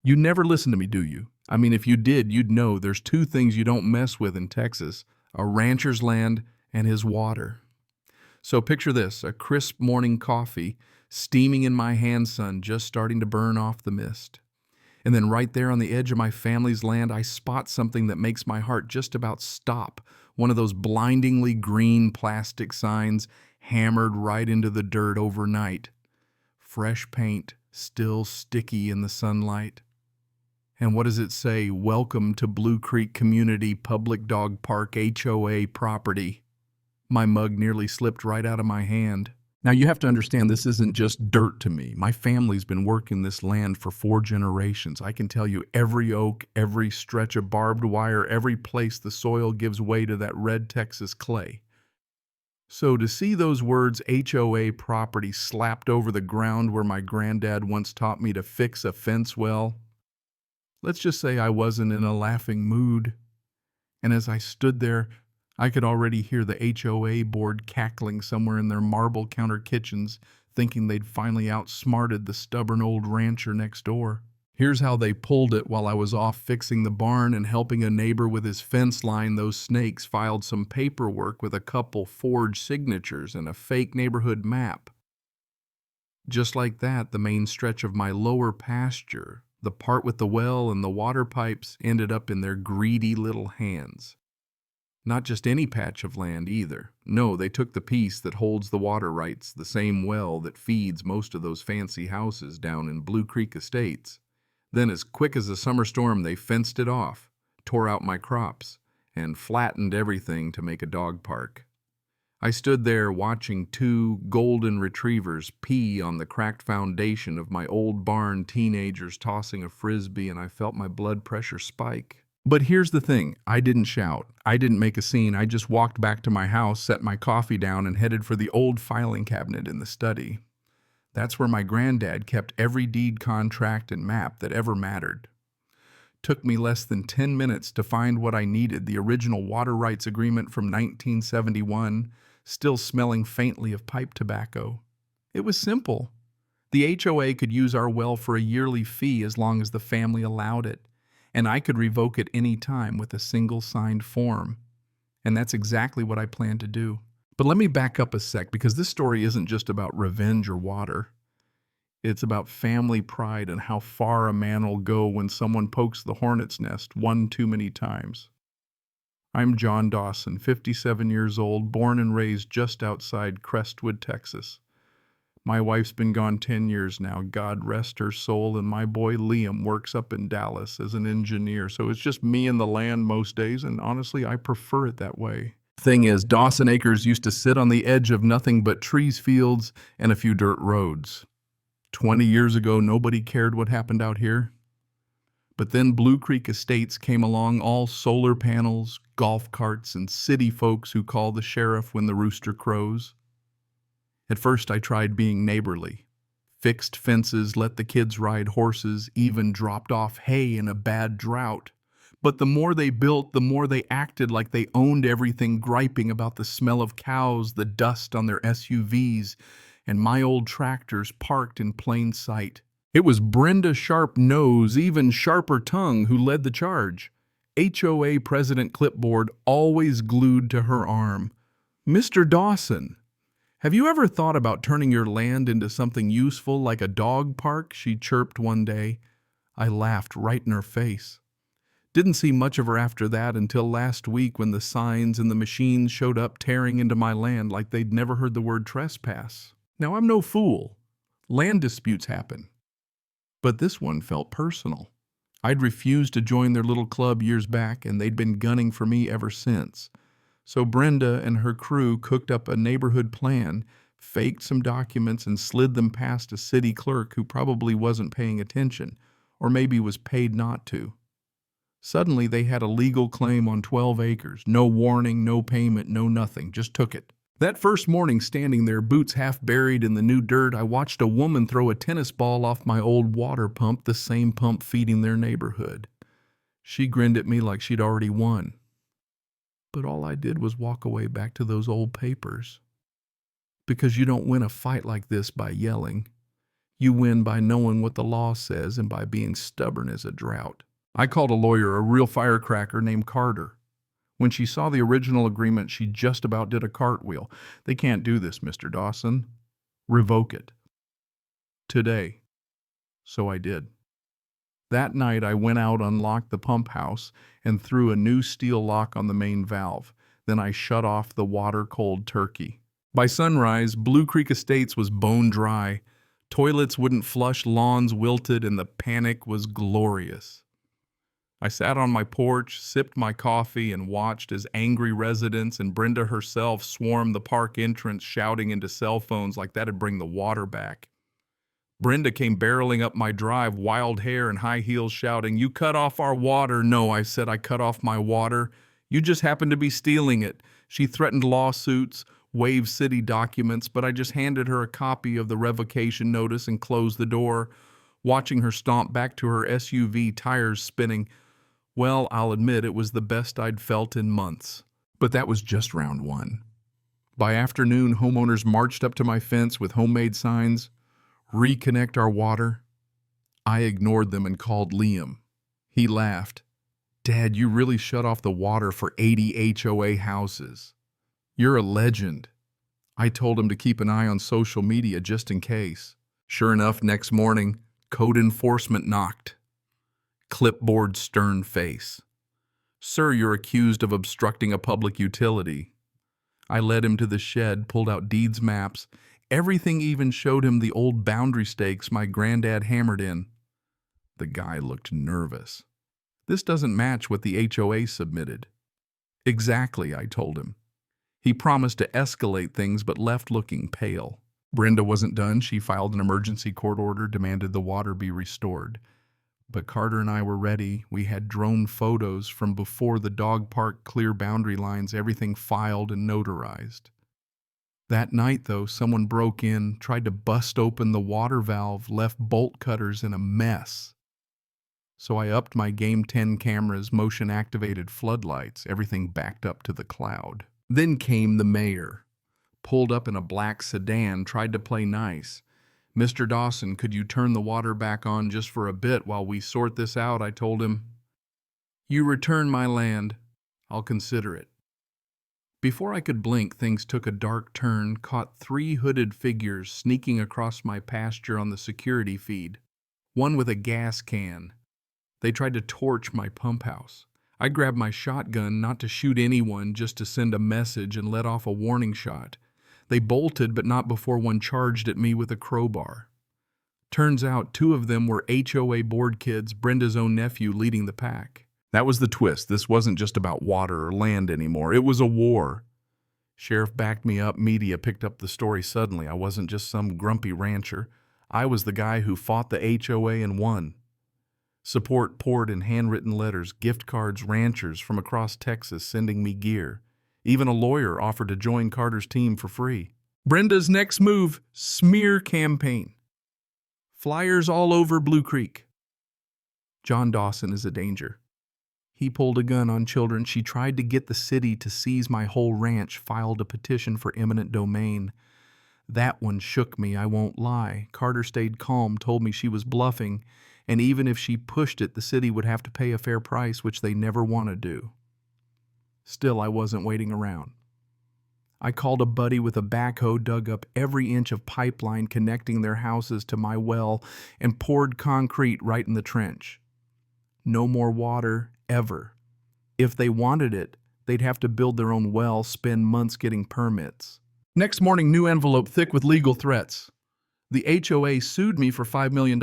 You never listen to me, do you? I mean, if you did, you'd know there's two things you don't mess with in Texas: a rancher's land and his water. So picture this: a crisp morning coffee, steaming in my hand sun, just starting to burn off the mist. And then right there on the edge of my family's land, I spot something that makes my heart just about stop. One of those blindingly green plastic signs hammered right into the dirt overnight. Fresh paint, still sticky in the sunlight. And what does it say? Welcome to Blue Creek Community Public Dog Park HOA property. My mug nearly slipped right out of my hand. Now you have to understand, this isn't just dirt to me. My family's been working this land for 4 generations. I can tell you every oak, every stretch of barbed wire, every place the soil gives way to that red Texas clay. So to see those words HOA property slapped over the ground where my granddad once taught me to fix a fence well, let's just say I wasn't in a laughing mood. And as I stood there, I could already hear the HOA board cackling somewhere in their marble counter kitchens, thinking they'd finally outsmarted the stubborn old rancher next door. Here's how they pulled it: while I was off fixing the barn and helping a neighbor with his fence line, those snakes filed some paperwork with a couple forged signatures and a fake neighborhood map. Just like that, the main stretch of my lower pasture, the part with the well and the water pipes, ended up in their greedy little hands. Not just any patch of land either. No, they took the piece that holds the water rights, the same well that feeds most of those fancy houses down in Blue Creek Estates. Then, as quick as a summer storm, they fenced it off, tore out my crops, and flattened everything to make a dog park. I stood there watching 2 golden retrievers pee on the cracked foundation of my old barn, teenagers tossing a frisbee, and I felt my blood pressure spike. But here's the thing: I didn't shout. I didn't make a scene. I just walked back to my house, set my coffee down, and headed for the old filing cabinet in the study. That's where my granddad kept every deed, contract, and map that ever mattered. Took me less than 10 minutes to find what I needed: the original water rights agreement from 1971, still smelling faintly of pipe tobacco. It was simple. The HOA could use our well for a yearly fee as long as the family allowed it, and I could revoke it any time with a single signed form. And that's exactly what I plan to do. But let me back up a sec, because this story isn't just about revenge or water. It's about family pride and how far a man will go when someone pokes the hornet's nest one too many times. I'm John Dawson, 57 years old, born and raised just outside Crestwood, Texas. My wife's been gone 10 years now, God rest her soul, and my boy Liam works up in Dallas as an engineer, so it's just me and the land most days, and honestly, I prefer it that way. Thing is, Dawson Acres used to sit on the edge of nothing but trees, fields, and a few dirt roads. 20 years ago, nobody cared what happened out here. But then Blue Creek Estates came along, all solar panels, golf carts, and city folks who call the sheriff when the rooster crows. At first, I tried being neighborly. Fixed fences, let the kids ride horses, even dropped off hay in a bad drought. But the more they built, the more they acted like they owned everything, griping about the smell of cows, the dust on their SUVs, and my old tractors parked in plain sight. It was Brenda Sharp Nose, even sharper tongue, who led the charge. HOA president clipboard always glued to her arm. "Mr. Dawson, have you ever thought about turning your land into something useful like a dog park?" she chirped one day. I laughed right in her face. Didn't see much of her after that until last week, when the signs and the machines showed up tearing into my land like they'd never heard the word trespass. Now, I'm no fool. Land disputes happen. But this one felt personal. I'd refused to join their little club years back, and they'd been gunning for me ever since. So Brenda and her crew cooked up a neighborhood plan, faked some documents, and slid them past a city clerk who probably wasn't paying attention, or maybe was paid not to. Suddenly, they had a legal claim on 12 acres. No warning, no payment, no nothing. Just took it. That first morning, standing there, boots half buried in the new dirt, I watched a woman throw a tennis ball off my old water pump, the same pump feeding their neighborhood. She grinned at me like she'd already won. But all I did was walk away back to those old papers. Because you don't win a fight like this by yelling. You win by knowing what the law says and by being stubborn as a drought. I called a lawyer, a real firecracker named Carter. When she saw the original agreement, she just about did a cartwheel. They can't do this, Mr. Dawson. Revoke it. Today. So I did. That night, I went out, unlocked the pump house, and threw a new steel lock on the main valve. Then I shut off the water cold turkey. By sunrise, Blue Creek Estates was bone dry. Toilets wouldn't flush, lawns wilted, and the panic was glorious. I sat on my porch, sipped my coffee, and watched as angry residents and Brenda herself swarmed the park entrance, shouting into cell phones like that'd bring the water back. Brenda came barreling up my drive, wild hair and high heels, shouting, "You cut off our water." "No," I said, "I cut off my water. You just happened to be stealing it." She threatened lawsuits, waved city documents, but I just handed her a copy of the revocation notice and closed the door, watching her stomp back to her SUV, tires spinning. Well, I'll admit it was the best I'd felt in months. But that was just round one. By afternoon, homeowners marched up to my fence with homemade signs, "Reconnect our water." I ignored them and called Liam. He laughed. "Dad, you really shut off the water for 80 HOA houses. You're a legend." I told him to keep an eye on social media just in case. Sure enough, next morning, code enforcement knocked. Clipboard, stern face. "Sir, you're accused of obstructing a public utility." I led him to the shed, pulled out deeds maps. Everything even showed him the old boundary stakes my granddad hammered in. The guy looked nervous. "This doesn't match what the HOA submitted." "Exactly," I told him. He promised to escalate things but left looking pale. Brenda wasn't done. She filed an emergency court order, demanded the water be restored. But Carter and I were ready. We had drone photos from before the dog park, clear boundary lines, everything filed and notarized. That night, though, someone broke in, tried to bust open the water valve, left bolt cutters in a mess. So I upped my Game 10 cameras, motion-activated floodlights, everything backed up to the cloud. Then came the mayor. Pulled up in a black sedan, tried to play nice. "Mr. Dawson, could you turn the water back on just for a bit while we sort this out?" I told him. "You return my land. I'll consider it." Before I could blink, things took a dark turn, caught 3 hooded figures sneaking across my pasture on the security feed, one with a gas can. They tried to torch my pump house. I grabbed my shotgun, not to shoot anyone, just to send a message, and let off a warning shot. They bolted, but not before one charged at me with a crowbar. Turns out 2 of them were HOA board kids, Brenda's own nephew leading the pack. That was the twist. This wasn't just about water or land anymore. It was a war. Sheriff backed me up. Media picked up the story suddenly. I wasn't just some grumpy rancher. I was the guy who fought the HOA and won. Support poured in handwritten letters, gift cards, ranchers from across Texas sending me gear. Even a lawyer offered to join Carter's team for free. Brenda's next move, smear campaign. Flyers all over Blue Creek. John Dawson is a danger. He pulled a gun on children. She tried to get the city to seize my whole ranch, filed a petition for eminent domain. That one shook me, I won't lie. Carter stayed calm, told me she was bluffing, and even if she pushed it, the city would have to pay a fair price, which they never want to do. Still, I wasn't waiting around. I called a buddy with a backhoe, dug up every inch of pipeline connecting their houses to my well, and poured concrete right in the trench. No more water, ever. If they wanted it, they'd have to build their own well, spend months getting permits. Next morning, new envelope thick with legal threats. The HOA sued me for $5 million.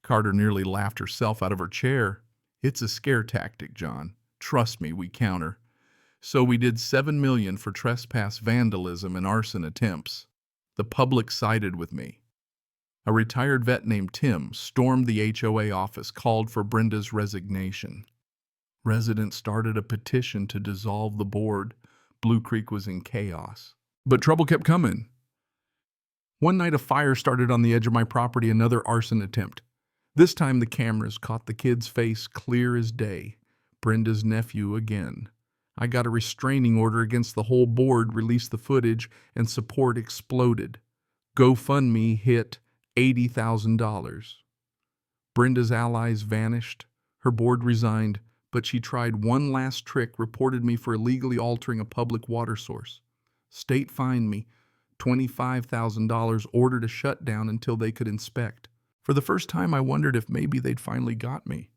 Carter nearly laughed herself out of her chair. "It's a scare tactic, John. Trust me, we counter." So we did $7 million for trespass, vandalism, and arson attempts. The public sided with me. A retired vet named Tim stormed the HOA office, called for Brenda's resignation. Residents started a petition to dissolve the board. Blue Creek was in chaos. But trouble kept coming. One night a fire started on the edge of my property, another arson attempt. This time the cameras caught the kid's face clear as day. Brenda's nephew again. I got a restraining order against the whole board, released the footage, and support exploded. GoFundMe hit $80,000. Brenda's allies vanished. Her board resigned, but she tried one last trick, reported me for illegally altering a public water source. State fined me $25,000, ordered a shutdown until they could inspect. For the first time, I wondered if maybe they'd finally got me.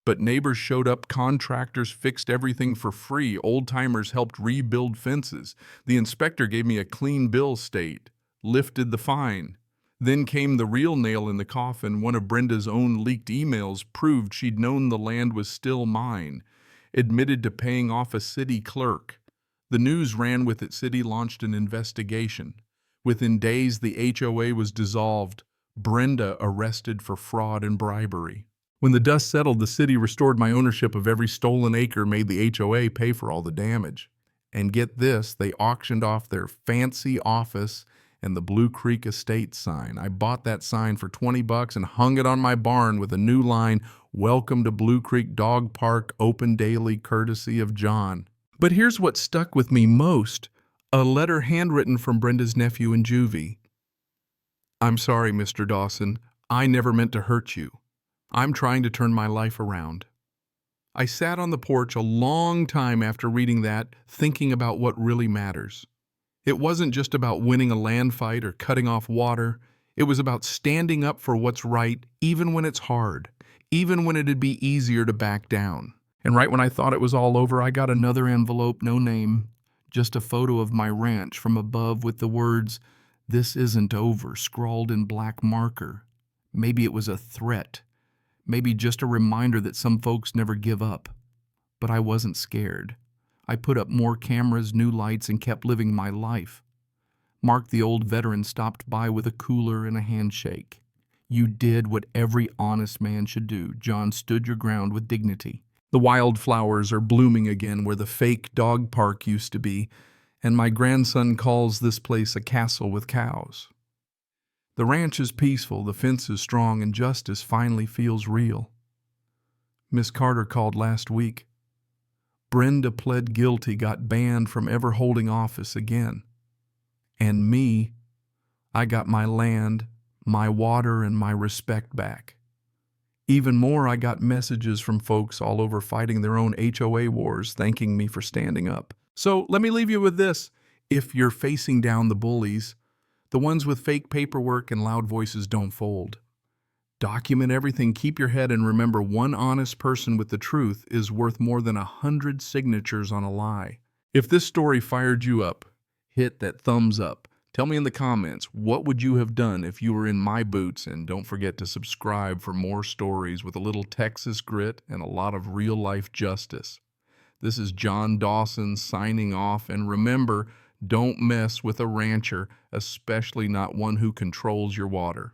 But neighbors showed up, contractors fixed everything for free, old-timers helped rebuild fences. The inspector gave me a clean bill state, lifted the fine. Then came the real nail in the coffin. One of Brenda's own leaked emails proved she'd known the land was still mine, admitted to paying off a city clerk. The news ran with it. City launched an investigation. Within days, the HOA was dissolved. Brenda arrested for fraud and bribery. When the dust settled, the city restored my ownership of every stolen acre, made the HOA pay for all the damage. And get this, they auctioned off their fancy office and the Blue Creek Estate sign. I bought that sign for $20 and hung it on my barn with a new line, "Welcome to Blue Creek Dog Park, open daily, courtesy of John." But here's what stuck with me most, a letter handwritten from Brenda's nephew in juvie. "I'm sorry, Mr. Dawson. I never meant to hurt you. I'm trying to turn my life around." I sat on the porch a long time after reading that, thinking about what really matters. It wasn't just about winning a land fight or cutting off water. It was about standing up for what's right, even when it's hard, even when it'd be easier to back down. And right when I thought it was all over, I got another envelope, no name, just a photo of my ranch from above with the words, "This isn't over," scrawled in black marker. Maybe it was a threat. Maybe just a reminder that some folks never give up. But I wasn't scared. I put up more cameras, new lights, and kept living my life. Mark, the old veteran, stopped by with a cooler and a handshake. "You did what every honest man should do. John, stood your ground with dignity. The wildflowers are blooming again where the fake dog park used to be, and my grandson calls this place a castle with cows. The ranch is peaceful, the fence is strong, and justice finally feels real." Miss Carter called last week. Brenda pled guilty, got banned from ever holding office again. And me, I got my land, my water, and my respect back. Even more, I got messages from folks all over fighting their own HOA wars, thanking me for standing up. So let me leave you with this. If you're facing down the bullies, the ones with fake paperwork and loud voices, don't fold. Document everything, keep your head, and remember, one honest person with the truth is worth more than 100 signatures on a lie. If this story fired you up, hit that thumbs up. Tell me in the comments, what would you have done if you were in my boots? And don't forget to subscribe for more stories with a little Texas grit and a lot of real-life justice. This is John Dawson signing off, and remember, don't mess with a rancher, especially not one who controls your water.